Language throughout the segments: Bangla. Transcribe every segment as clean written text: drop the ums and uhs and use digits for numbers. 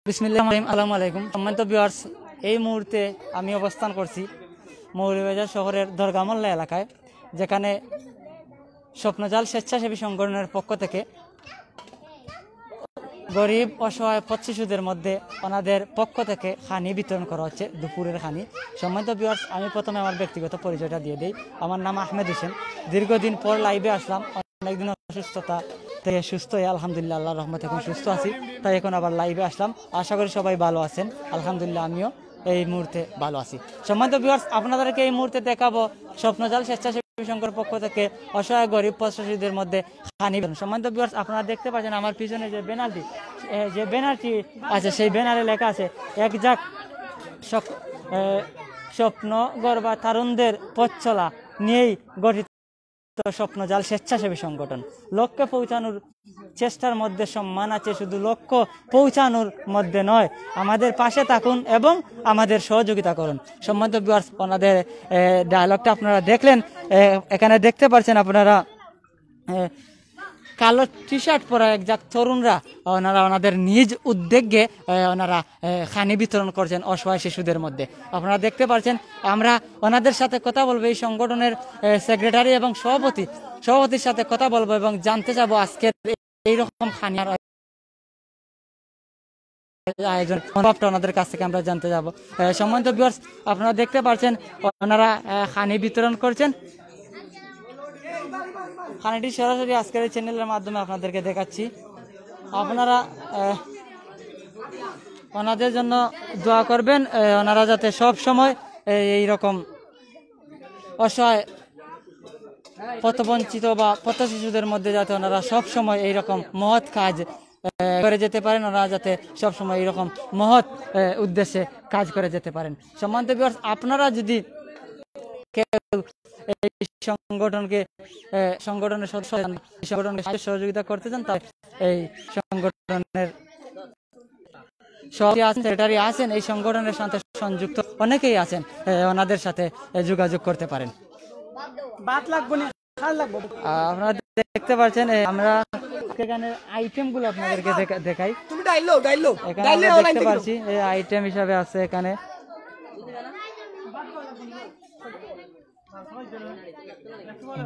বিসমিল্লাহির রহমানির রহিম। আসসালামু আলাইকুম সম্মানিত ভিউয়ার্স, এই মুহূর্তে আমি অবস্থান করছি মৌলভীবাজার শহরের দরগামোল্লা এলাকায়, যেখানে স্বপ্নজাল স্বেচ্ছাসেবী সংগঠনের পক্ষ থেকে গরিব অসহায় পথ শিশুদের মধ্যে ওনাদের পক্ষ থেকে খানি বিতরণ করা হচ্ছে, দুপুরের খানি। সম্মানিত ভিউয়ার্স, আমি প্রথমে আমার ব্যক্তিগত পরিচয়টা দিয়ে দিই। আমার নাম আহমেদ হোসেন। দীর্ঘদিন পর লাইভে আসলাম, অনেকদিন অসুস্থতা থেকে সুস্থ হয়ে আলহামদুলিল্লাহ আল্লাহর রহমতে এখন সুস্থ আছি, তাই এখন আবার লাইভে আসলাম। আশা করি সবাই ভালো আছেন, আলহামদুলিল্লাহ আমিও এই মুহূর্তে ভালো আছি। সম্মানিত ভিউয়ার্স, আপনাদেরকে এই মুহূর্তে দেখাবো স্বপ্নজাল স্বেচ্ছাসেবী সংঘের পক্ষ থেকে অসহায় গরিব পথ শিশুদের মধ্যে খানি বিতরণ। সম্মানিত ভিউয়ার্স, আপনারা দেখতে পাচ্ছেন আমার পিছনে যে ব্যানারটি আছে, সেই ব্যানারে লেখা আছে এক যাক স্বপ্ন গর্বা তারুণদের পথ চলা নিয়েই গঠিত স্বপ্নজাল স্বেচ্ছাসেবী সংগঠন। লক্ষ্যে পৌঁছানোর চেষ্টার মধ্যে সম্মান আছে, শুধু লক্ষ্য পৌঁছানোর মধ্যে নয়। আমাদের পাশে থাকুন এবং আমাদের সহযোগিতা করুন। সম্মানিত ভিউয়ার্স, ওনাদের ডায়লগটা আপনারা দেখলেন। এখানে দেখতে পাচ্ছেন আপনারা কালো টি শার্ট পরা একজাক তরুণরা ওনারা ওনাদের নিজ উদ্যোগে ওনারা খানি বিতরণ করছেন অসহায় শিশুদের মধ্যে। আপনারা দেখতে পাচ্ছেন। আমরা ওনাদের সাথে কথা বলবো, এই সংগঠনের সেক্রেটারি এবং সভাপতির সাথে কথা বলবো এবং জানতে যাবো আজকের এইরকম খানি আয়োজন ওনাদের কাছ থেকে আমরা জানতে যাব। সম্মানিত ভিউয়ার্স, আপনারা দেখতে পাচ্ছেন ওনারা খানি বিতরণ করছেন। খানিটি সরাসরি আজকের এই চ্যানেলের মাধ্যমে আপনাদেরকে দেখাচ্ছি। আপনারা ওনাদের জন্য দোয়া করবেন, ওনারা যাতে সব সময় এইরকম অসহায় পথবঞ্চিত বা পথ শিশুদের মধ্যে যাতে ওনারা সব সময় এইরকম মহৎ কাজ করে যেতে পারেন, ওনারা যাতে সব সময় এইরকম মহৎ উদ্দেশ্যে কাজ করে যেতে পারেন। সম্মানিত ভিউয়ার্স, আপনারা যদি এই সংগঠনের সংগঠনকে সহযোগিতা করতে চান, তাই এই সংগঠনের সেক্রেটারি আছেন, এই সংগঠনের সাথে সংযুক্ত অনেকেই আছেন, ওনাদের সাথে যোগাযোগ করতে পারেন। আপনারা দেখতে পাচ্ছেন, আমরা এখানে আইটেম গুলো আপনাদেরকে দেখাই। এখানে দেখতে পাচ্ছি এই আইটেম হিসাবে আছে এখানে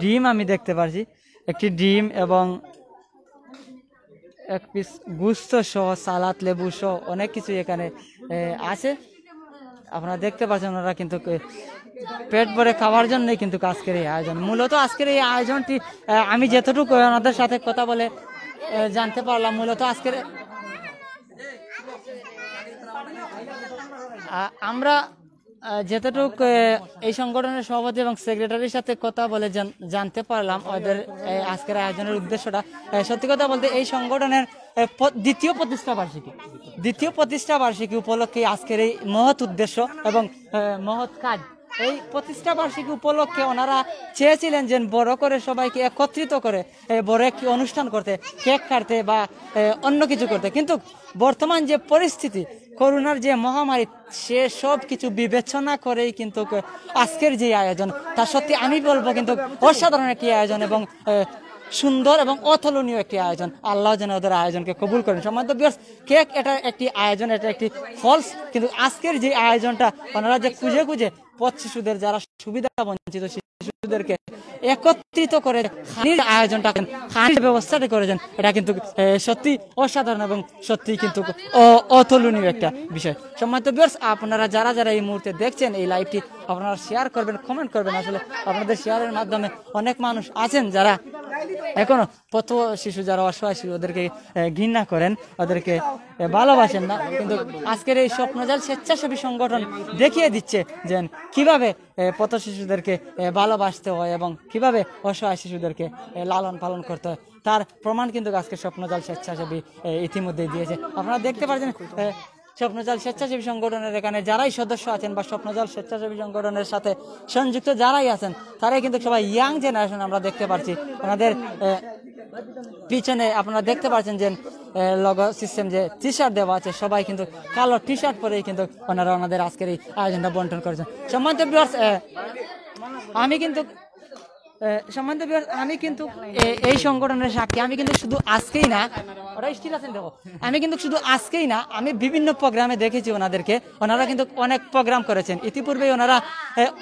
ডিম, আমি দেখতে পাচ্ছি একটি ডিম এবং এক পিস গুস্ত সহ সালাদ, লেবু সহ অনেক কিছু এখানে আছে। আপনারা দেখতে পাচ্ছেন ওনারা কিন্তু পেট ভরে খাওয়ার জন্যই কিন্তু আজকের এই আয়োজন। মূলত আজকের এই আয়োজনটি আমি যতটুকু ওনাদের সাথে কথা বলে জানতে পারলাম, মূলত আজকের আমরা যতটুকু এই সংগঠনের সভাপতি এবং সেক্রেটারির সাথে কথা বলে জানতে পারলাম ওদের আজকের আয়োজনের উদ্দেশ্যটা। সত্যি কথা বলতে এই সংগঠনের দ্বিতীয় প্রতিষ্ঠা বার্ষিকী উপলক্ষে আজকের এই মহৎ উদ্দেশ্য এবং মহৎ কাজ। এই প্রতিষ্ঠা বার্ষিকী উপলক্ষে ওনারা চেয়েছিলেন যে বড় করে সবাইকে একত্রিত করে বড় একটি অনুষ্ঠান করতে, কেক কাটতে বা অন্য কিছু করতে, কিন্তু বর্তমান যে পরিস্থিতি, করোনার যে মহামারী, সে সব কিছু বিবেচনা করেই কিন্তু আজকের যে আয়োজন, তা সত্যি আমি বলবো কিন্তু অসাধারণ একটি আয়োজন এবং সুন্দর এবং অতুলনীয় একটি আয়োজন। আল্লাহ যেন ওদের আয়োজনকে কবুল করেন। সম্মানিত ভিউয়ার্স, কেক এটা একটি আয়োজন, এটা একটি ফলস, কিন্তু আজকের যে আয়োজনটা ওনারা যে খুঁজে পথ শিশুদের, যারা সুবিধা বঞ্চিত শিশুদেরকে একত্রিত করে খানির আয়োজনটা, খানির ব্যবস্থাটা করেছেন, এটা কিন্তু সত্যি অসাধারণ এবং সত্যি কিন্তু অতুলনীয় একটা বিষয়। সম্মানিত ভিউয়ার্স, আপনারা যারা এই মুহূর্তে দেখছেন এই লাইভটি, আপনারা শেয়ার করবেন, কমেন্ট করবেন। আসলে আপনাদের শেয়ারের মাধ্যমে অনেক মানুষ আছেন যারা এখনো পথ শিশু, যারা অসহায় শিশু, ওদেরকে ঘৃণা করেন, ওদেরকে ভালোবাসেন না, কিন্তু আজকের এই স্বপ্নজাল স্বেচ্ছাসেবী সংগঠন দেখিয়ে দিচ্ছে যে কিভাবে পথ শিশুদেরকে ভালোবাসতে হয় এবং কিভাবে অসহায় শিশুদেরকে লালন পালন করতে হয়, তার প্রমাণ কিন্তু আজকে স্বপ্নজাল স্বেচ্ছাসেবী ইতিমধ্যে দিয়েছে। আপনারা দেখতে পাচ্ছেন স্বপ্নজাল স্বেচ্ছাসেবী সংগঠনের এখানে যারাই সদস্য আছেন বা স্বপ্নজাল স্বেচ্ছাসেবী সংগঠনের সাথে সংযুক্ত যারাই আছেন, তারাই কিন্তু সবাই ইয়াং জেনারেশন। আমরা দেখতে পাচ্ছি ওনাদের পিছনে আপনারা দেখতে পাচ্ছেন যে লগো সিস্টেম যে টি শার্ট দেওয়া আছে, সবাই কিন্তু কালো টি শার্ট পরেই কিন্তু ওনারা ওনাদের আজকের এই আয়োজনটা বন্টন করেছেন। সম্মানিত ভিউয়ার্স, আমি কিন্তু সম্মানিত ভিউয়ার্স, আমি কিন্তু এই সংগঠনের সাক্ষী। আমি কিন্তু শুধু আজকেই না, ওরা স্টিল আছেন দেখো, আমি কিন্তু শুধু আজকেই না, আমি বিভিন্ন প্রোগ্রামে দেখেছি ওনাদেরকে। ওনারা কিন্তু অনেক প্রোগ্রাম করেছেন ইতিপূর্বে। ওনারা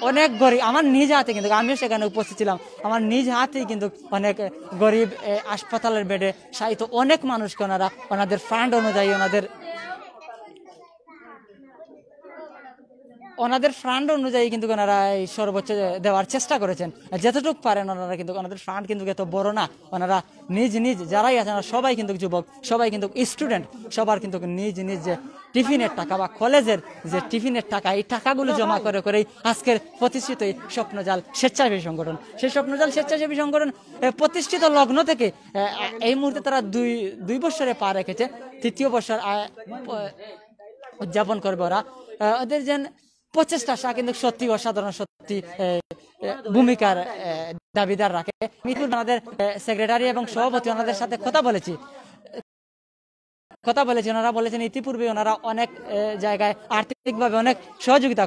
অনেক গরিব, আমার নিজ হাতে কিন্তু, আমিও সেখানে উপস্থিত ছিলাম, আমার নিজ হাতেই কিন্তু অনেক গরিব হাসপাতালের বেডে শায়িত অনেক মানুষকে ওনারা ওনাদের ফান্ড অনুযায়ী ওনাদের ফান্ড অনুযায়ী কিন্তু ওনারা এই সর্বোচ্চ দেওয়ার চেষ্টা করেছেন যতটুকু পারেন। ওনারা কিন্তু ওনাদের ফান্ড কিন্তু এত বড় না, ওনারা নিজ নিজ যারাই আছেন সবাই কিন্তু যুবক, সবাই কিন্তু স্টুডেন্ট, সবার কিন্তু নিজ নিজ যে টিফিনের টাকা বা কলেজের যে টিফিনের টাকা, এই টাকাগুলো জমা করে করেই আজকের প্রতিষ্ঠিত এই স্বপ্নজাল স্বেচ্ছাসেবী সংগঠন। সেই স্বপ্নজাল স্বেচ্ছাসেবী সংগঠন প্রতিষ্ঠিত লগ্ন থেকে এই মুহূর্তে তারা দুই বছরে পা রেখেছে, তৃতীয় বছর উদযাপন করবে ওরা। ওদের যেন প্রচেষ্টা কিন্তু সত্যি অসাধারণ, সত্যি ভূমিকার দাবিদার রাখে। আমি আমাদের সেক্রেটারি এবং সভাপতি ওনাদের সাথে কথা বলেছি, ওনারা বলেছেন ইতিপূর্বে ওনারা অনেক জায়গায় আর্থিকভাবে অনেক সহযোগিতা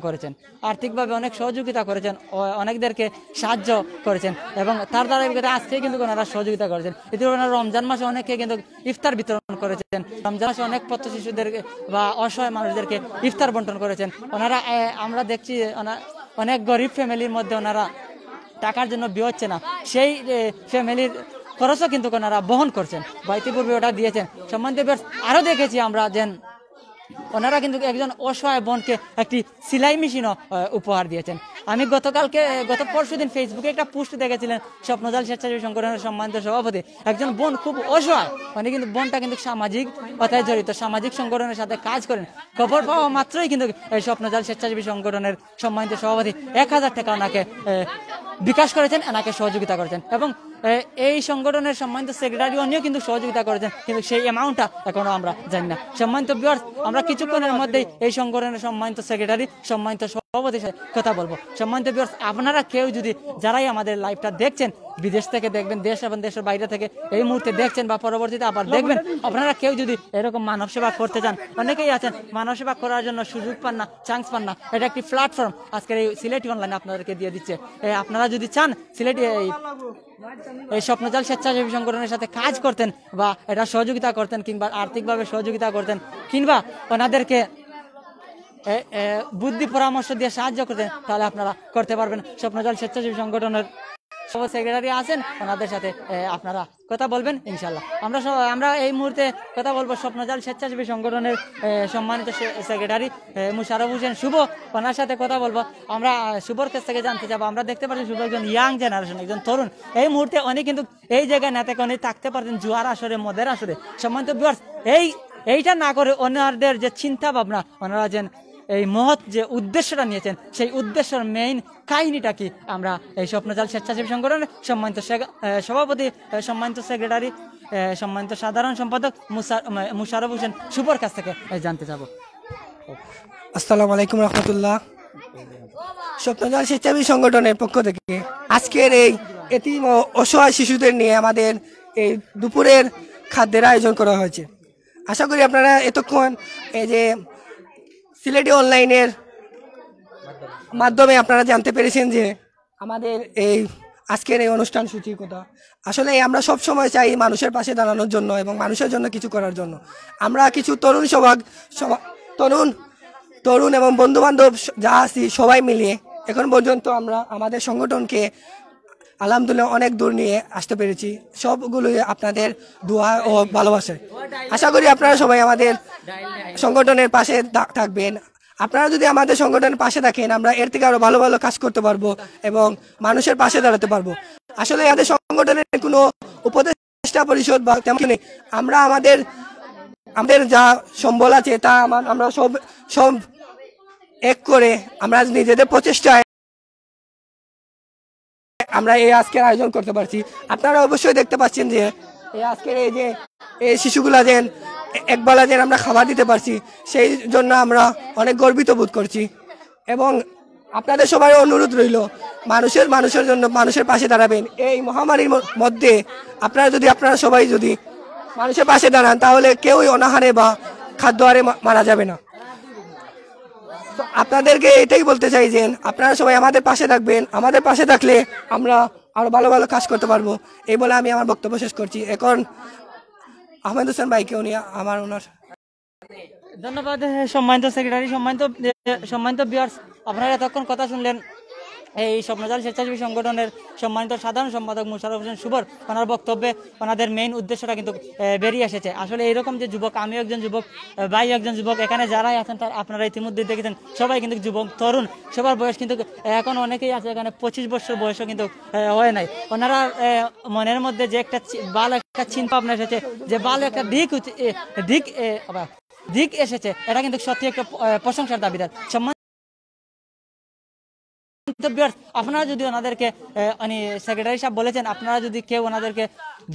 করেছেন, অনেকদেরকে সাহায্য করেছেন এবং তার দ্বারা আজকে কিন্তু ওনারা সহযোগিতা করেছেন। ইতিপূর্বে ওনারা রমজান মাসে অনেককে কিন্তু ইফতার বিতরণ করেছেন, রমজান মাসে অনেক পথ শিশুদেরকে বা অসহায় মানুষদেরকে ইফতার বন্টন করেছেন। ওনারা আমরা দেখছি অনেক গরিব ফ্যামিলির মধ্যে ওনারা টাকার জন্য বিয়ে হচ্ছে না, সেই ফ্যামিলির খরচও কিন্তু ওনারা বহন করছেন বা ইতিপূর্বে ওটা দিয়েছেন। সম্বন্ধে আরও দেখেছি আমরা যে ওনারা কিন্তু একজন অসহায় বোনকে একটি সেলাই মেশিনও উপহার দিয়েছেন। আমি গত পরশুদিন ফেসবুকে একটা পোস্ট দেখেছিলেন, স্বপ্নজাল স্বেচ্ছাসেবী সংগঠনের সম্মানিত সভাপতি, একজন বোন খুব অসহায়, মানে কিন্তু বোনটা কিন্তু সামাজিক কথায় জড়িত, সামাজিক সংগঠনের সাথে কাজ করেন। খবর পাওয়া মাত্রই কিন্তু এই স্বপ্নজাল স্বেচ্ছাসেবী সংগঠনের সম্মানিত সভাপতি 1000 টাকা ওনাকে বিকাশ করেছেন, এনাকে সহযোগিতা করেছেন এবং এই সংগঠনের সম্মানিত সেক্রেটারি উনিও কিন্তু সহযোগিতা করেছেন, কিন্তু সেই অ্যামাউন্টটা এখনো আমরা জানি না। সম্মানিত ভিউয়ার্স, আমরা কিছুক্ষণের মধ্যেই এই সংগঠনের সম্মানিত সেক্রেটারি, সম্মানিত সভাপতির সাথে কথা বলবো। সম্মানিত ভিউয়ার্স, আপনারা কেউ যদি যারাই আমাদের লাইভটা দেখছেন, বিদেশ থেকে দেখবেন, দেশ এবং দেশের বাইরে থেকে এই মুহূর্তে দেখছেন বা পরবর্তীতে আবার দেখবেন, আপনারা কেউ যদি এরকম মানব সেবা করতে চান, অনেকেই আছেন মানব সেবা করার জন্য সুযোগ পান না, চান্স পান না, এটা একটি প্ল্যাটফর্ম আজকের এই সিলেটি অনলাইনে আপনাদেরকে দিয়ে দিচ্ছে। আপনারা যদি চান সিলেটি এই স্বপ্নজাল স্বেচ্ছাসেবী সংগঠনের সাথে কাজ করতেন বা এটা সহযোগিতা করতেন কিংবা আর্থিকভাবে সহযোগিতা করতেন কিংবা ওনাদেরকে বুদ্ধি পরামর্শ দিয়ে সাহায্য করতেন, তাহলে আপনারা করতে পারবেন। স্বপ্নজাল স্বেচ্ছাসেবী সংগঠনের সব সেক্রেটারি আছেন, ওনাদের সাথে আপনারা কথা বলবেন ইনশাল্লাহ। আমরা এই মুহূর্তে কথা বলবো স্বপ্নজাল স্বেচ্ছাসেবী সংগঠনের সম্মানিত সেক্রেটারি মুশারফ হোসেন শুভ, ওনার সাথে কথা বলবো। আমরা শুভর কাছ থেকে জানতে যাবো, আমরা দেখতে পাচ্ছি শুভ একজন ইয়াং জেনারেশন, একজন তরুণ। এই মুহূর্তে উনি কিন্তু এই জায়গায় না থেকে উনি থাকতে পারতেন জুয়ার আসরে, মদের আসরে। সম্মানিত ভিউয়ার্স, এইটা না করে ওনাদের যে চিন্তা ভাবনা, ওনারা যেন এই মহৎ যে উদ্দেশ্যটা নিয়েছেন, সেই উদ্দেশ্যের মেইন কাহিনীটা কি, আমরা এই স্বপ্নজাল স্বেচ্ছাসেবী সংগঠনের সম্মানিত সভাপতি, সম্মানিত সেক্রেটারি, সম্মানিত সাধারণ সম্পাদক মুশারফ হোসেন শুভর কাছ থেকে জানতে চাবো। আসসালামু আলাইকুম রহমতুল্লাহ। স্বপ্নজাল স্বেচ্ছাসেবী সংগঠনের পক্ষ থেকে আজকের এই এতিম ও অসহায় শিশুদের নিয়ে আমাদের এই দুপুরের খাদ্যের আয়োজন করা হয়েছে। আশা করি আপনারা এতক্ষণ এই যে সিলেটি অনলাইনের মাধ্যমে আপনারা জানতে পেরেছেন যে আমাদের এই আজকের এই অনুষ্ঠান সূচির কথা। আসলে আমরা সব সময় চাই মানুষের পাশে দাঁড়ানোর জন্য এবং মানুষের জন্য কিছু করার জন্য। আমরা কিছু তরুণ এবং বন্ধুবান্ধব যা আছি সবাই মিলিয়ে এখন পর্যন্ত আমরা আমাদের সংগঠনকে আলহামদুলিল্লাহ অনেক দূর নিয়ে আসতে পেরেছি, সবগুলোই আপনাদের দোয়া ও ভালোবাসায়। আশা করি আপনারা সবাই আমাদের সংগঠনের পাশে থাকবেন। আপনারা যদি আমাদের সংগঠনের পাশে থাকেন, আমরা এর থেকে আরো ভালো ভালো কাজ করতে পারবো এবং মানুষের পাশে দাঁড়াতে পারবো। আসলে আমাদের সংগঠনের কোনো উপদেষ্টা পরিষদ বা তেমন নেই। আমরা আমাদের যা সম্বল আছে তা আমরা সব এক করে আমরা নিজেদের প্রচেষ্টায় আমরা এই আজকের আয়োজন করতে পারছি। আপনারা অবশ্যই দেখতে পাচ্ছেন যে এই আজকের এই শিশুগুলা যেন একবেলা যেন আমরা খাবার দিতে পারছি, সেই জন্য আমরা অনেক গর্বিত বোধ করছি। এবং আপনাদের সবাই অনুরোধ রইল মানুষের জন্য মানুষের পাশে দাঁড়াবেন। এই মহামারীর মধ্যে আপনারা সবাই যদি মানুষের পাশে দাঁড়ান, তাহলে কেউই অনাহারে বা খাদ্যহারে মারা যাবে না। তো আপনাদেরকে এটাই বলতে চাই যে আপনারা সবাই আমাদের পাশে থাকবেন। আমাদের পাশে থাকলে আমরা আরও ভালো ভালো কাজ করতে পারবো, এই বলে আমি আমার বক্তব্য শেষ করছি। এখন আহমেদ হোসেন ভাইকে উনি ওনার ধন্যবাদ সম্মানিত সেক্রেটারি, সম্মানিত ভিউয়ার্স, আপনারা এতক্ষণ কথা শুনলেন এই স্বপ্নজাল স্বেচ্ছাসেবী সংগঠনের সম্মানিত সাধারণ সম্পাদক মুশারফ হোসেন শুভর ওনার বক্তব্যে ওনাদের মেইন উদ্দেশ্যটা কিন্তু বেরিয়ে এসেছে। আসলে এইরকম যে যুবক, আমিও একজন যুবক, ভাই একজন যুবক, এখানে যারাই আছেন তার আপনারা ইতিমধ্যে দেখেছেন সবাই কিন্তু যুবক, তরুণ, সবার বয়স কিন্তু এখন অনেকেই আছে এখানে 25 বছর বয়সও কিন্তু হয় নাই। ওনারা মনের মধ্যে যে একটা ভালো একটা চিন্তা ভাবনা এসেছে, যে ভালো একটা দিক এসেছে, এটা কিন্তু সত্যি একটা প্রশংসার দাবিদার। আপনারা যদি ওনাদেরকে সেক্রেটারি সাহেব বলেছেন, আপনারা যদি কেউ ওনাদেরকে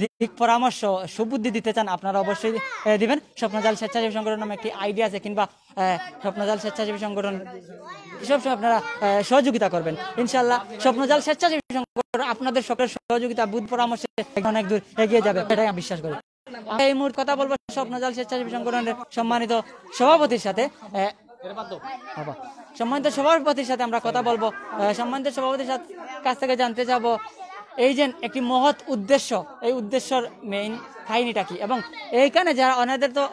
দিক পরামর্শ সুবুদ্ধি দিতে চান আপনারা অবশ্যই দিবেন। স্বপ্নজাল স্বেচ্ছাসেবী সংগঠন নামে একটি আইডিয়া আছে, কিংবা স্বপ্নজাল স্বেচ্ছাসেবী সংগঠন সবসময় আপনারা সহযোগিতা করবেন ইনশাল্লাহ। স্বপ্নজাল স্বেচ্ছাসেবী সংগঠন আপনাদের সকলের সহযোগিতা বুদ্ধ পরামর্শে অনেক দূর এগিয়ে যাবে, এটাই আমি বিশ্বাস করি। এই মুহূর্তে কথা বলবো স্বপ্নজাল স্বেচ্ছাসেবী সংগঠনের সম্মানিত সভাপতির সাথে। সম্মানিত সভাপতির সাথে আমরা কথা বলবো। সম্মানিত সভাপতির কাছ থেকে জানতে চাবো, এই যে একটি মহৎ উদ্দেশ্য, এই উদ্দেশ্যর মেইন কাহিনীটা কি, এবং এইখানে যারা অনেকদের তো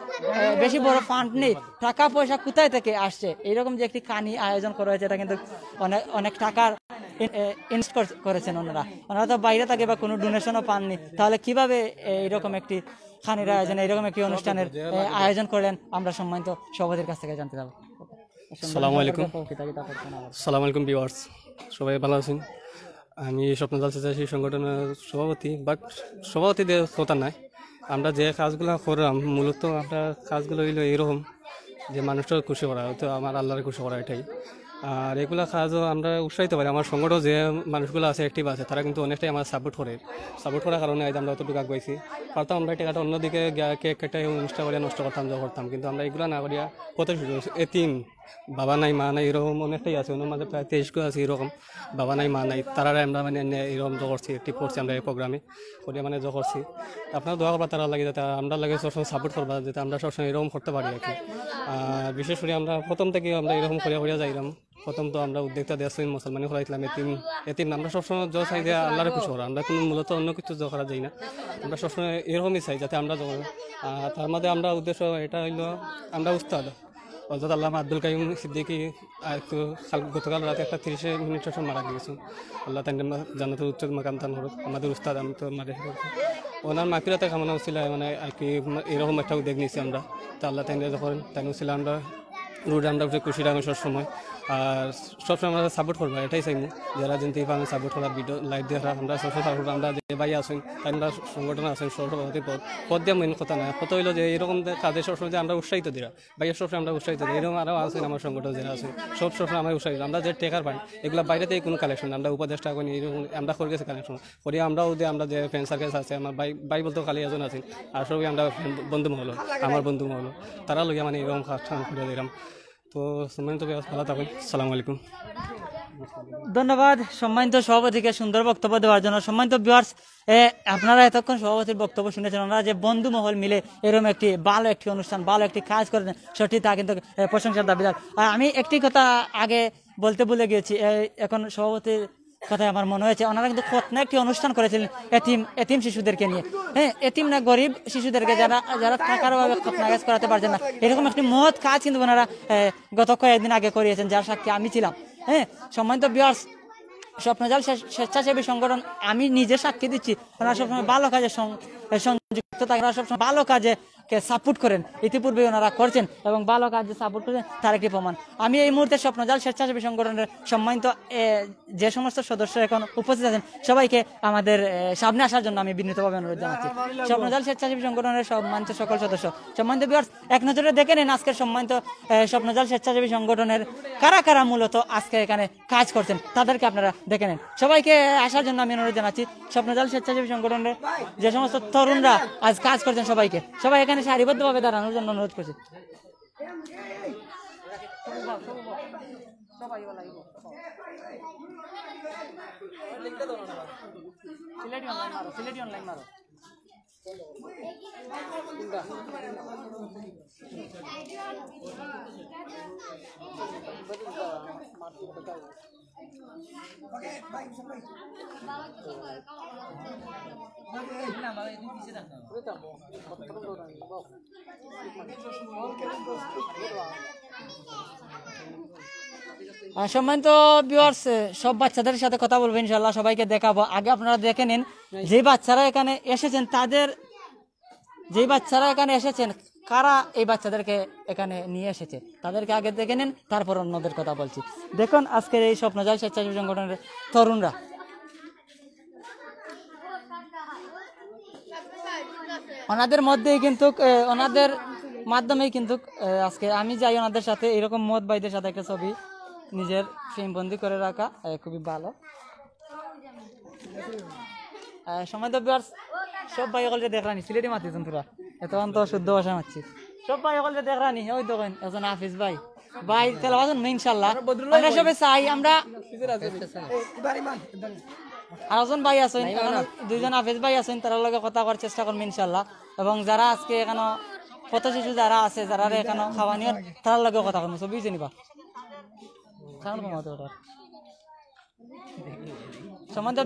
বেশি বড় ফান্ড নেই, টাকা পয়সা কোথায় থেকে আসছে, এইরকম যে একটি কাহিনী আয়োজন করা হয়েছে, এটা কিন্তু অনেক টাকার ইনভেস্ট করেছেন ওনারা তো বাইরে থাকে বা কোনো ডোনেশনও পাননি, তাহলে কিভাবে এইরকম একটি খানির আয়োজন, এইরকম একটি অনুষ্ঠানের আয়োজন করলেন, আমরা সম্মানিত সভাপতির কাছ থেকে জানতে চাবো। আসসালামু আলাইকুম। আসসালামু আলাইকুম ভিউয়ার্স, সবাই ভালো আছেন? আমি স্বপ্নজাল স্বেচ্ছাসেবী সংগঠনের সভাপতি, বাট সভাপতি দিয়ে কথা নাই। আমরা যে কাজগুলো করলাম মূলত আমরা কাজগুলো হইলো এরকম যে মানুষটা খুশি করা, হয়তো আমার আল্লাহর খুশি করা, এটাই। আর এগুলা কাজও আমরা উৎসাহিত পারি। আমার সংগঠন যে মানুষগুলো আছে, অ্যাক্টিভ আছে, তারা কিন্তু অনেকটাই আমার সাপোর্ট করার কারণে আজ আমরা অতটুকু আগাইছি। পারতাম আমরা টাকাটা অন্যদিকে কেক কেটে অনুষ্ঠান করিয়া নষ্ট করতাম, কিন্তু আমরা এগুলো না করিয়া কত এতিম, বাবা নাই মা নাই, এরকম অনেকটাই আছে। ওনার মাঝে প্রায় 23 আছে এরকম বাবা নাই মা নাই, তারা আমরা মানে এরকম করছি, অ্যাক্টিভ করছি আমরা এই প্রোগ্রামে করিয়া মানে করছি। আপনারা দোয়া করবা তারা লাগে, যাতে আমরা লাগে সবসময় সাপোর্ট করবা, যাতে আমরা সবসময় এরকম করতে পারি আর কি। আর বিশেষ করে আমরা প্রথম থেকে আমরা এরকম করিয়া যাইলাম। প্রথম তো আমরা উদ্যোক্তা দেশ মুসলমানি করাইছিলাম, এতিম আমরা সবসময় জ চাই যে আল্লাহর খুশি করা, আমরা কোনো মূলত অন্য কিছু জ করা যাই না, আমরা সবসময় এরকমই চাই যাতে আমরা তার মধ্যে আমরা উদ্দেশ্য এটা হইলো, আমরা উস্তাদ হযরত আল্লামা আব্দুল কাইয়ুম সিদ্দিকী গতকাল রাতে একটা 30 মিনিট মারা গিয়েছেন। আল্লাহ তাই জান্নাতুল উচ্চ মাকাম দান করুক। আমাদের উস্তাদ, আমি তো মারা ওনার মাফিরাতে কামনা ছিল, মানে আর কি এরকম একটা উদ্যোগ নিয়েছি আমরা। তো আল্লাহ তাই যখন তাই ছিল আমরা রোডে আমরা খুশি রাখবো সবসময়, আর সবসময় আমরা সাপোর্ট করবো, এটাই চাইবো। যারা যেন আমি সাপোর্ট করার ভিডিও লাইভ দেখা আমরা সবসময় সাপোর্ট, আমরা যে ভাই আসেন আমরা সংগঠন আছেন সভাপতি পদ দিয়ে মেন কথা না, কত হইলো যে এরকম কাজে সবসময় যে আমরা উৎসাহিত দিই, ভাইয়ের সবসময় আমরা উৎসাহিত দিই। এরকম আরও আছেন আমার সংগঠন যারা আছেন সবসময় আমরা উৎসাহিত। আমরা যে টেকার পাই এগুলো বাইরে থেকে কোনো কালেকশন, আমরা উপদেষ্টা করি, এরকম আমরা করে গেছি কালেকশন করি। আমরাও যে আমরা যে ফ্রেন্ড সার্কেল আছে, আমার ভাই বলতেও খালি এজন আছেন, আর সবই আমরা বন্ধু মহল, আমার বন্ধু মহল, তারা লইয়া মানে এরকম কাজ করে দিলাম। তো সম্মানিত ভালো থাকুন, আসসালামু আলাইকুম। ধন্যবাদ সম্মানিত সভাপতিকে সুন্দর বক্তব্য দেওয়ার জন্য। সম্মানিত ভিউয়ার্স, আপনারা এতক্ষণ সভাপতির বক্তব্য শুনেছেন। ওনারা যে বন্ধু মহল মিলে এরকম একটি ভালো একটি অনুষ্ঠান, ভালো একটি কাজ করেন, সত্যি তা কিন্তু প্রশংসার দাবিদার। আমি একটি কথা আগে বলতে ভুলে গিয়েছি, এখন সভাপতির কথায় আমার মনে হয়েছে, ওনারা কিন্তু খতনা একটি অনুষ্ঠান করেছিলেন এতিম শিশুদেরকে নিয়ে। হ্যাঁ, এতিম না, গরিব শিশুদেরকে যারা টাকার অভাবে খতনা কাজ করাতে পারছেন না, এরকম একটি মহৎ কাজ কিন্তু ওনারা গত কয়েকদিন আগে করিয়েছেন, যার সাক্ষী আমি ছিলাম। হ্যাঁ, সম্মানিত ভিউয়ার্স, স্বপ্নজাল স্বেচ্ছাসেবী সংগঠন, আমি নিজে সাক্ষী দিচ্ছি, ওনারা সবসময় ভালো কাজে সংযুক্ত থাকে, ওনারা সবসময় ভালো কাজে সাপোর্ট করেন, ইতিপূর্বে ওনারা করছেন এবং ভালো কাজে সাপোর্ট করেন, তার একটি প্রমাণ। আমি এই মুহূর্তে স্বপ্নজাল স্বেচ্ছাসেবী সংগঠনের সম্মানিত যে সমস্ত সদস্য এখন উপস্থিত আছেন সবাইকে আমাদের সামনে আসার জন্য আমি বিনীতভাবে অনুরোধ জানাচ্ছি। স্বপ্নজাল স্বেচ্ছাসেবী সংগঠনের সম্মানিত সকল সদস্য, সম্মানিত ভিউয়ার্স, এক নজরে দেখে নিন আজকের সম্মানিত স্বপ্নজাল স্বেচ্ছাসেবী সংগঠনের কারা কারা মূলত আজকে এখানে কাজ করছেন, তাদেরকে আপনারা দেখে নিন। সবাইকে আসার জন্য আমি অনুরোধ জানাচ্ছি। স্বপ্নজাল স্বেচ্ছাসেবী সংগঠনের যে সমস্ত তরুণরা আজ কাজ করছেন সবাই এখানে সারিবদ্ধভাবে দাঁড়ানোর জন্য অনুরোধ করছি। সিলেটি অনলাইন মারো। সম্মানিত ভিউয়ার্স, সব বাচ্চাদের সাথে কথা বলবো ইনশাআল্লাহ, সবাইকে দেখাবো। আগে আপনারা দেখে নিন যেই বাচ্চারা এখানে এসেছেন কারা এই বাচ্চাদেরকে এখানে নিয়ে এসেছে তাদেরকে আগে দেখে নিন, তারপর অন্যদের কথা বলছি। দেখুন আজকের এই স্বপ্নজল স্বেচ্ছাসেবী সংগঠনের তরুণরা, ওনাদের মধ্যেই কিন্তু ওনাদের মাধ্যমেই কিন্তু আজকে আমি যাই ওনাদের সাথে, এরকম মত ভাইদের সাথে একটা ছবি নিজের ফ্রেমবন্দি করে রাখা খুবই ভালো। সময় তো সব ভাই সকলকে দেখরানি সিলেটি মাতিছেন তোরা, এত তো শুদ্ধ ভাষা মারছি। সব ভাই সকলকে দেখরানি, ওই দেখেন একজন হাফিজ ভাই তেলা বাজুন ইনশাল্লাহ। আমরা সবাই চাই আমরা আরেকজন ভাই আছেন, দুইজন হাফিজ ভাই আছেন, তার লগে কথা করার চেষ্টা করবো ইনশাল্লাহ। এবং যারা আজকে এখানে পথ শিশু যারা আছে, যারা এখানে খাওয়া নিয়ে তার লগে কথা করবো, ছবি চিনিবা সম্বন্ধ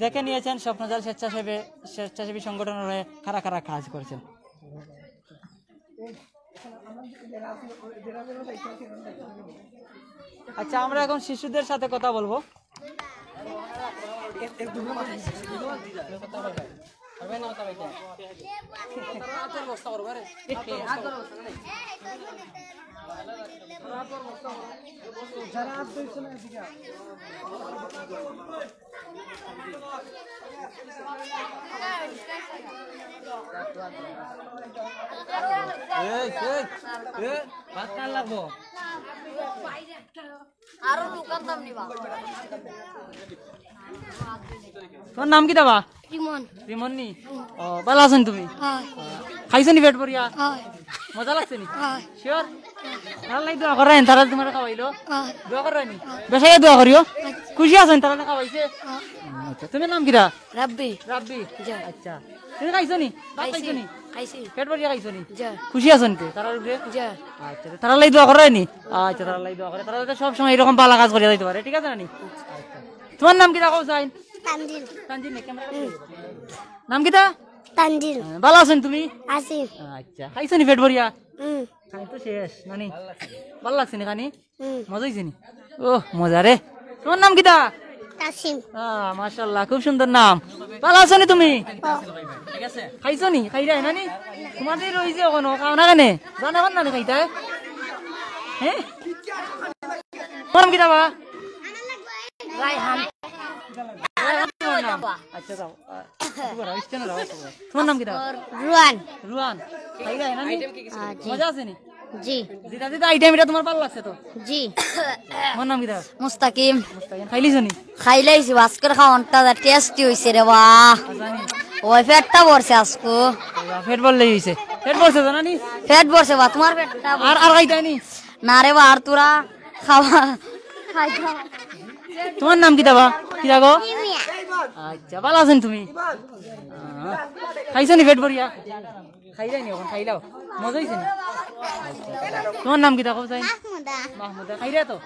দেখে নিয়েছেন স্বপ্নজল স্বেচ্ছাসেবী সংগঠনের হয়ে কারা কারা কাজ করছেন। আচ্ছা, আমরা এখন শিশুদের সাথে কথা বলবো। তোমার নাম কি দাবা? রিমন নি? ও, ভালো আছেন তুমি? খাইছো নি পেট ভরিয়া? মজা লাগছে নি? শিওর? দোয়া করেন তারা তোমার খাওয়াইলো? দোয়া করেন বেশাই দোয়া করিও, খুশি আছেন তারা খাওয়াইছে? তুমি নাম কিরা? রাব্বি। রাব্বি, আচ্ছা। তুমি খাইছো নি? খাইছো নি? পেট ভরিয়া খাইছো নি? খুশি আছেন তো তারা? আচ্ছা, তারা লাই দোয়া করে নি? আচ্ছা, তারা লাই দোয়া করে, তারা সব সময় এরকম পালা কাজ করিয়া যাইতে পারে, ঠিক আছে না নি? তোমার নাম কিরা কও চাই? তানজিল। তানজিল নে ক্যামেরা নাম কিটা? তানজিল। ভালো আছেন তুমি? আছি। আচ্ছা, খাইছো নি পেট ভরিয়া? খাই তো শেষ নানি, ভালো লাগছে নি খানি? মজা হইছে নি? ও মজা রে। তোমার নাম কিটা? কাসিম। মাশাআল্লাহ, খুব সুন্দর নাম। ভালো আছো নি তুমি? ঠিক আছে। খাইছো নি? খাই রাই নানি? তোমাদের রইছে কোনো খাও না কেনে? জানা কোন নানি খাইতা? হ্যাঁ, তোমার নাম কিটা বা? রায়হান। আচ্ছা যাও, তোমার নাম কি? রুয়ান। রুয়ান, মজা আছে নি? জি। দিদা দিদা আইটেম এটা তোমার ভালো লাগছে তো? জি। তোমার নাম কি? মুস্তাকিম। মুস্তাকিম, খাইলিছো নি? খাইলাইছি, আজকের খাওয়ানটা টেস্টি হইছে রে বাহ। ওই পেটটা ভরছে আজকো। পেট ভরলেই হইছে। পেট ভরছে জানা নি? পেট ভরছে বা তোমার পেটটা আর খাইতাই নি? না রে বা, আর তোরা খাওয়া খাইতা। তোমার নাম কি দাবা? কি দাগো? আচ্ছা, ভালো আছেন তুমি? খাইছো নি পেট ভরিয়া? খাইলাই নি? এখন খাইলাও, মজা হইছে নি? তোমার নাম কি দাগো? চাই মাহমুদা। খাইরা তো?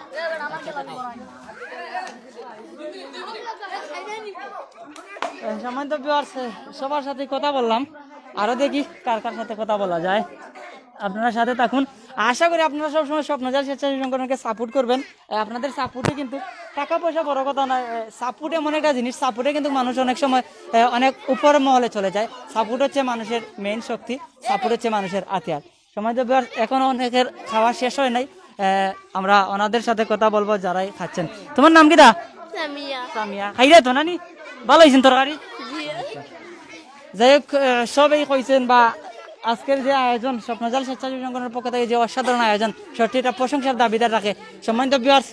সামান্য সবার সাথে কথা বললাম, আরো দেখি কার কার সাথে কথা বলা যায়। আপনারা সাথে থাকুন, আশা করি আপনারা সবসময় স্বপ্নজল স্বেচ্ছাসেবী সংগঠনকে সাপোর্ট করবেন। আপনাদের সাপোর্টে কিন্তু টাকা পয়সা বড় কথা নয়, সাপোর্ট এমন একটা জিনিস, সাপোর্টে কিন্তু মানুষ অনেক সময় অনেক উপর মহলে চলে যায়। সাপোর্ট হচ্ছে মানুষের মেইন শক্তি, সাপোর্ট হচ্ছে মানুষের হাতিয়ার। সময় তো এখনো অনেকের খাওয়া শেষ হয় নাই, আমরা ওনাদের সাথে কথা বলবো যারাই খাচ্ছেন। তোমার নাম কি দা? সামিয়া। খাইরা তো নানি? ভালো হয়েছেন তরকারি? যাই হোক, সবই কইছেন বা আজকের যে আয়োজন স্বপ্নজল স্বেচ্ছাসেবী সংগঠনের পক্ষ থেকে যে অসাধারণ আয়োজন, সত্যিটা প্রশংসার দাবিদার রাখে। সম্মানিত ভিউয়ার্স,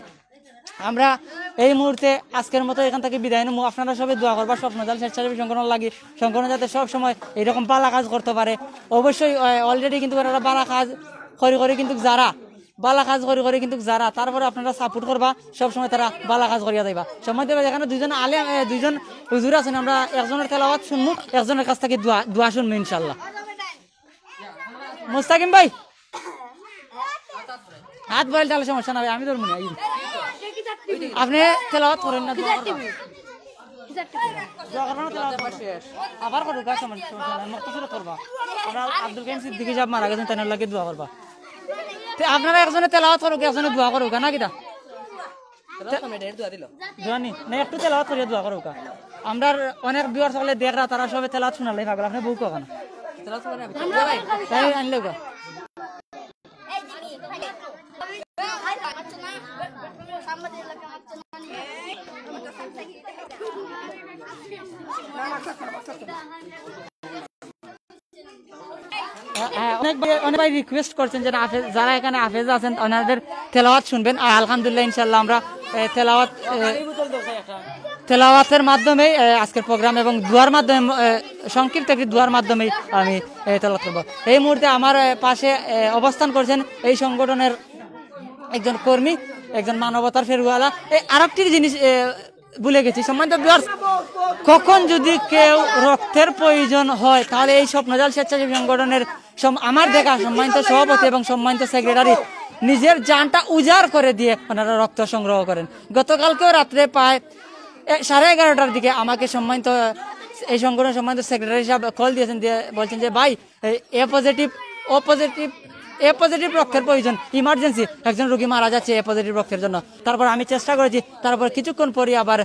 আমরা এই মুহূর্তে আজকের মতো এখান থেকে বিদায় নেব। আপনারা সবাই দোয়া করবা স্বপ্নজল স্বেচ্ছাসেবী সংগঠন লাগি, সংগঠন যাতে সব সময় এরকম পালা কাজ করতে পারে। অবশ্যই অলরেডি কিন্তু ওরা বাড়া কাজ করে কিন্তু যারা বালা কাজ করে করে কিন্তু যারা তারপরে আপনারা সাপোর্ট করবা সবসময় তারা বালা কাজ করিয়া যাইবা সময় দেবা। যেখানে দুইজন আলেম দুইজন হুজুর আছেন, আমরা একজনের তেলাওয়াত শুনবো, একজনের কাছ থেকে দোয়া শুনবো ইনশাল্লাহ। মুস্তাকিম ভাই হাত বয়েল তাহলে সমস্যা না, আমি ধরবো না। আপনি তেলাওয়াত করেন না, আবার করবো করবা। আমরা আব্দুল কাইম সিদ্দিকী সাহেব মারা গেছেন, তাই লাগে দোয়া করবা। আপনারা একজনে তেলাওয়াত করুক, একজনে দোয়া করুক না কিটা দোয়ানি না, একটু তেলাওয়াত করিয়া দোয়া করুক। আমরা অনেক বিয়ার সকলে দেখরা তারা সবে তেলাওয়াত শোনালে পাগল, আপনি বউ কেন তাই আনলে গা অনেকবার রিকোয়েস্ট করছেন যে যারা এখানে হাফেজ আছেন ওনাদের তেলাওয়াত শুনবেন। আলহামদুলিল্লাহ ইনশাল্লাহ আমরা তেলাওয়াতের মাধ্যমে আজকের প্রোগ্রাম এবং দুয়ার মাধ্যমে সংক্ষিপ্ত একটি দুয়ার মাধ্যমে আমি তেলাওয়াত করব। এই মুহূর্তে আমার পাশে অবস্থান করছেন এই সংগঠনের একজন কর্মী, একজন মানবতার ফেরুওয়ালা। এই আরেকটি জিনিস ভুলে গেছি, সম্মানিত ভিউয়ার্স, কখন যদি কেউ রক্তের প্রয়োজন হয় তাহলে এই স্বপ্নজাল স্বেচ্ছাসেবী সংগঠনের আমার দেখা সম্মানিত সভাপতি এবং সম্মানিত সেক্রেটারি নিজের জানটা উজাড় করে দিয়ে ওনারা রক্ত সংগ্রহ করেন। গতকালকেও রাত্রে প্রায় 11:30টার দিকে আমাকে সম্মানিত এই সংগঠনের সম্মানিত সেক্রেটারি সাহেব কল দিয়েছেন, দিয়ে বলছেন যে ভাই এ পজিটিভ রক্তের প্রয়োজন, ইমার্জেন্সি, একজন রোগী মারা যাচ্ছে এ পজিটিভ রক্তের জন্য। তারপর আমি চেষ্টা করেছি, তারপর কিছুক্ষণ পরে আবার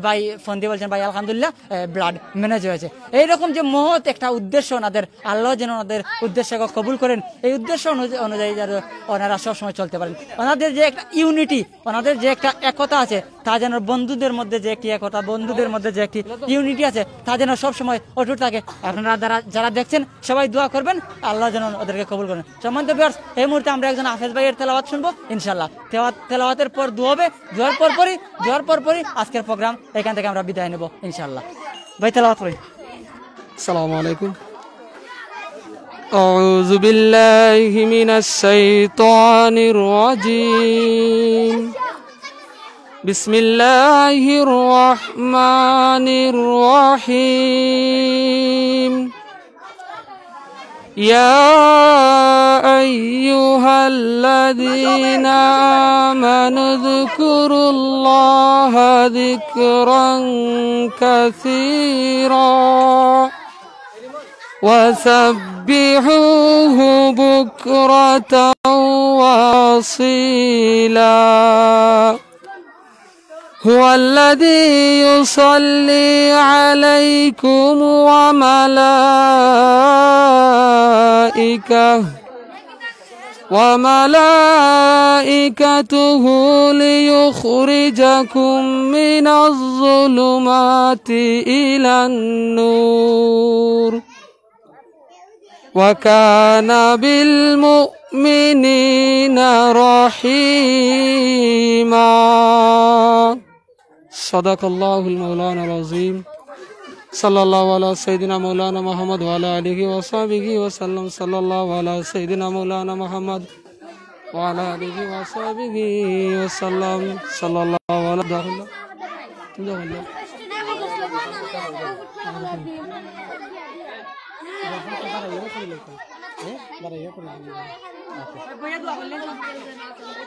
ভাই ফোন দিয়ে বলছেন ভাই আলহামদুলিল্লাহ ব্লাড ম্যানেজ হয়েছে। এইরকম যে মহৎ একটা উদ্দেশ্য ওনাদের, আল্লাহ যেন ওনাদের উদ্দেশ্যকে কবুল করেন, এই উদ্দেশ্য অনুযায়ী যেন ওনারা সবসময় চলতে পারেন। ওনাদের যে একটা ইউনিটি, ওনাদের যে একটা একতা আছে, তা যেন বন্ধুদের মধ্যে যে একটি একতা, বন্ধুদের মধ্যে যে একটি ইউনিটি আছে, তা যেন সবসময় অটুট থাকে। আপনারা যারা দেখছেন সবাই দোয়া করবেন, আল্লাহ যেন ওদেরকে কবুল করেন। সম্মানিত ভিউয়ার্স, এই মুহূর্তে আমরা একজন হাফেজ ভাইয়ের তেলাওয়াত শুনবো ইনশাল্লাহ। তেলাওয়াতের পর দোয়া হবে, দোয়ার পরপরই আজকের প্রোগ্রাম এখান থেকে আমরা বিদায় নেব ইনশাল্লাহ। ভাই তেলাওয়াত করি। আসসালামু আলাইকুম। আউযু বিল্লাহি মিনাশ শাইতানির রাজীম। বিসমিল্লাহির রহমানির রহিম। يا أيها الذين آمنوا اذكروا الله ذكرا كثيرا وسبحوه بكرة وأصيلا هو الذي يصلي عليكم وملائكته ليخرجكم من الظلمات إلى النور وكان بالمؤمنين رحيما صدق الله المولانا العظيم صلى الله على سيدنا مولانا محمد وعلى آله وصحبه وسلم صلى الله على سيدنا مولانا محمد وعلى آله وصحبه وسلم صلى الله على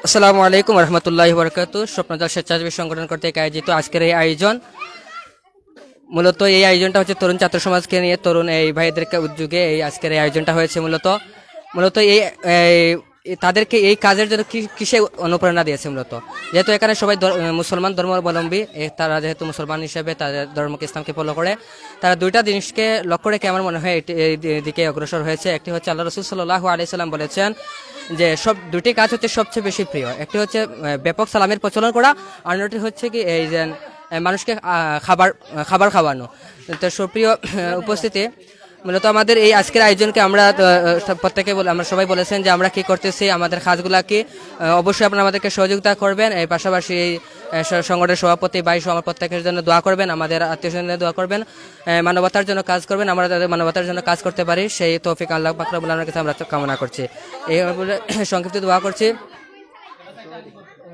আসসালামু আলাইকুম রহমতুল্লাহি ওয়া বারাকাতুহু। স্বপ্নজাল স্বেচ্ছাসেবী সংগঠন কর্তৃক আয়োজিত আজকের এই আয়োজন, মূলত এই আয়োজনটা হচ্ছে তরুণ ছাত্র সমাজকে নিয়ে, তরুণ এই ভাইদেরকে উদ্যোগে এই আজকের এই আয়োজনটা হয়েছে। মূলত এই তাদেরকে এই কাজের জন্য কিসে অনুপ্রেরণা দিয়েছে, মূলত যেহেতু এখানে সবাই মুসলমান ধর্মাবলম্বী, তারা যেহেতু মুসলমান হিসেবে তাদের ধর্মকে ইসলামকে ফলো করে, তারা দুইটা জিনিসকে লক্ষ্য রেখে আমার মনে হয় এই দিকে অগ্রসর হয়েছে। একটি হচ্ছে আল্লাহ রাসূল সাল্লাল্লাহু আলাইহি সাল্লাম বলেছেন যে দুটি কাজ হচ্ছে সবচেয়ে বেশি প্রিয়। একটি হচ্ছে ব্যাপক সালামের প্রচলন করা, আর অন্যটি হচ্ছে কি এই যে মানুষকে খাবার খাওয়ানো। তো সুপ্রিয় উপস্থিতি, মূলত আমাদের এই আজকের আয়োজনকে আমরা প্রত্যেকে আমরা সবাই বলেছেন যে আমরা কি করতেছি, আমাদের কাজগুলা কি, অবশ্যই আপনারা আমাদেরকে সহযোগিতা করবেন। এই পাশাপাশি এই সংগঠনের সভাপতি ভাই আমার প্রত্যেকের জন্য দোয়া করবেন, আমাদের আত্মীয়স্বজনদের দোয়া করবেন, মানবতার জন্য কাজ করবেন, আমরা তাদের মানবতার জন্য কাজ করতে পারি সেই তৌফিক আল্লাহ পাক রব্বুল আলামিনের কাছে আমরা কামনা করছি। এই সংক্ষিপ্ত দোয়া করছি।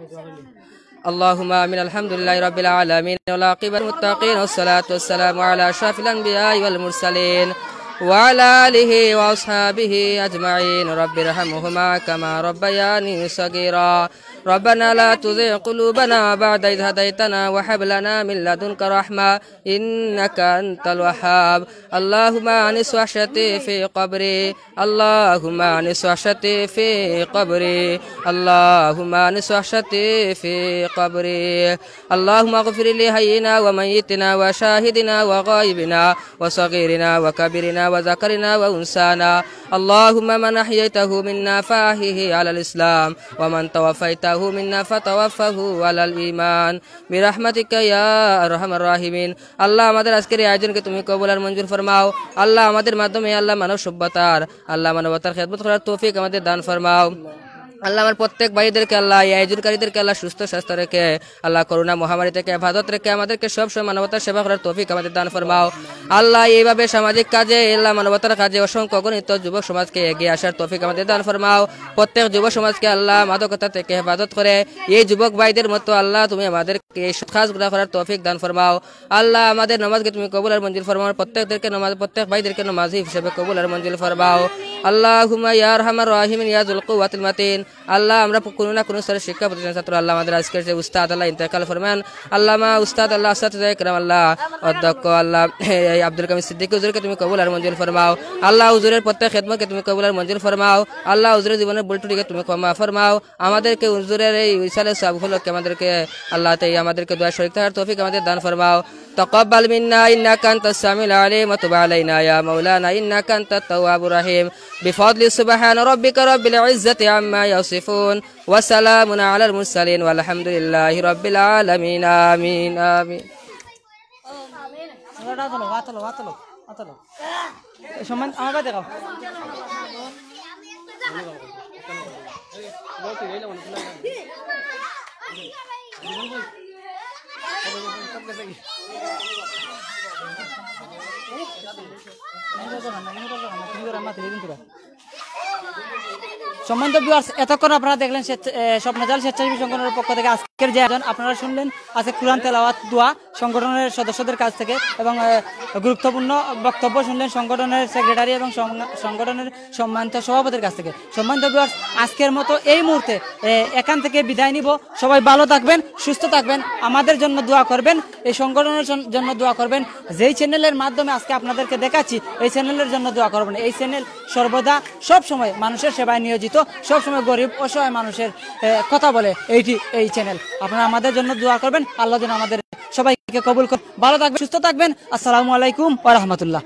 اللهم آمين. الحمد لله رب العالمين والعاقبة للمتقين والصلاة والسلام على أشرف الأنبياء والمرسلين وعلى آله وأصحابه أجمعين. رب ارحمهما كما ربياني صغيرا. ربنا لا تزغ قلوبنا بعد إذ هديتنا وهب لنا من لدنك رحمة إنك أنت الوهاب. اللهم أنس وحشتي في قبري. اللهم أنس وحشتي في قبري. اللهم أنس وحشتي في قبري. اللهم اغفر لحينا وميتنا وشاهدنا وغائبنا وصغيرنا وكبيرنا وذكرنا وأنثانا. اللهم من أحييته منا فأحيه على الإسلام ومن توفيته منا فتوفه على الإيمان برحمتك يا أرحم الراحمين. আল্লাহ আমাদের আজকের এই আয়োজনকে তুমি কবুল আর মঞ্জুর ফরমাও। আল্লাহ আমাদের মাধ্যমে আল্লাহ মানব সভ্যতার আল্লাহ মানবতার খেদমত করার তৌফিক আমাদের দান ফরমাও। আল্লাহ আমার প্রত্যেক ভাইদেরকে আল্লাহ এই আয়োজনকারীদেরকে আল্লাহ সুস্থ স্বাস্থ্য রেখে আল্লাহ করোনা মহামারী থেকে হেফাজত রেখে আমাদেরকে সবসময় মানবতার সেবা করার তৌফিক আমাদের দান ফরমাও। আল্লাহ এইভাবে সামাজিক কাজে আল্লাহ মানবতার কাজে অসংখ্য অগণিত যুবক সমাজকে এগিয়ে আসার তৌফিক আমাদের দান ফরমাও। প্রত্যেক যুব সমাজকে আল্লাহ মাদকতা থেকে হেফাজত করে এই যুবক ভাইদের মতো আল্লাহ তুমি আমাদেরকে এই কাজগুলো করার তৌফিক দান ফরমাও। আল্লাহ আমাদের নামাজকে তুমি কবুল আর মঞ্জুর ফরমাও। প্রত্যেকদেরকে নামাজ প্রত্যেক ভাইদেরকে নামাজি হিসেবে কবুল আর মঞ্জুর ফরমাও। আল্লাহুম্মা ইয়া আরহামার রাহিমিন ইয়া যুল কুওয়াতিল মাতিন। আল্লাহ আমরা কোনো না কোনো স্তরে শিক্ষা প্রতিষ্ঠান ছাত্র আল্লাহ আমাদের আজকের যে উস্তাদ আল্লাহ ইন্তেকাল ফরমান আল্লামা উস্তাদ আল্লাহ আসাতিজা ইকরাম আল্লাহ অধ্যক্ষ আল্লাহ আব্দুল কামিল সিদ্দিকী হুজুরকে তুমি কবুল আর মঞ্জুর ফরমাও। আল্লাহ হুজুরের প্রত্যেক খেদমতকে তুমি কবুল আর মঞ্জুর ফরমাও। আল্লাহ হুজুরের জীবনের ভুল ত্রুটিকে তুমি ক্ষমা ফরমাও। আমাদেরকে হুজুরের এই ইসালে সব উপলক্ষে আমাদেরকে আল্লাহ তাই আমাদেরকে দোয়া শরীক থাকার তৌফিক আমাদের দান ফরমাও। تقبل منا إنك أنت السميع العليم وتب علينا يا مولانا إنك أنت التواب الرحيم بفضل سبحان ربك رب العزة عما يصفون وسلام على المرسلين والحمد لله رب العالمين آمين آمين সম্মান আমার দেখাও সম্মানিত ভিউয়ার্স, এতক্ষণ আপনারা দেখলেন স্বপ্নজাল স্বেচ্ছাসেবী সংগঠনের পক্ষ থেকে আজকের যে আয়োজন আপনারা শুনলেন আজকে কুরআন তেলাওয়াত দোয়া সংগঠনের সদস্যদের কাছ থেকে এবং গুরুত্বপূর্ণ বক্তব্য শুনলেন সংগঠনের সেক্রেটারি এবং সংগঠনের সম্মানিত সভাপতির কাছ থেকে। সম্মানিত ভিউয়ার্স, আজকের মতো এই মুহূর্তে এখান থেকে বিদায় নিব। সবাই ভালো থাকবেন, সুস্থ থাকবেন, আমাদের জন্য দোয়া করবেন, এই সংগঠনের জন্য দোয়া করবেন। যেই চ্যানেলের মাধ্যমে আজকে আপনাদেরকে দেখাচ্ছি এই চ্যানেলের জন্য দোয়া করবেন। এই চ্যানেল সর্বদা সব সময় মানুষের সেবায় নিয়োজিত, সব সময় গরিব অসহায় মানুষের কথা বলে এই চ্যানেল। আপনারা আমাদের জন্য দোয়া করবেন। আল্লাহ যেন আমাদের সবাইকে কবুল করেন। ভালো থাকবেন, সুস্থ থাকবেন। আসসালামু আলাইকুম ওয়া রাহমাতুল্লাহ।